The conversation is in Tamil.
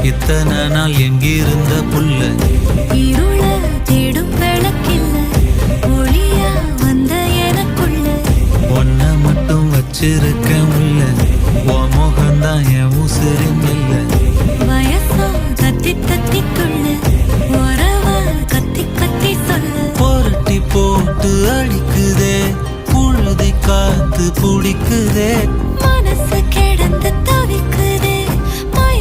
இத்தனை நாள் எங்கிருந்த புல்ல இருள தேடும் விளக்கில்ல ஒளியா வந்த எனக்குள்ள ஒன்ன மட்டும் வச்சிருக்க முல்ல உன் முகம்தான் என் உசுரின் இல்ல வயசோ தத்தி தத்திக்குள்ள உறவா கத்தி கத்தி சொல்ல புரட்டி போட்டு அடிக்குதே புழுதி காத்து புடிக்குதே மனசு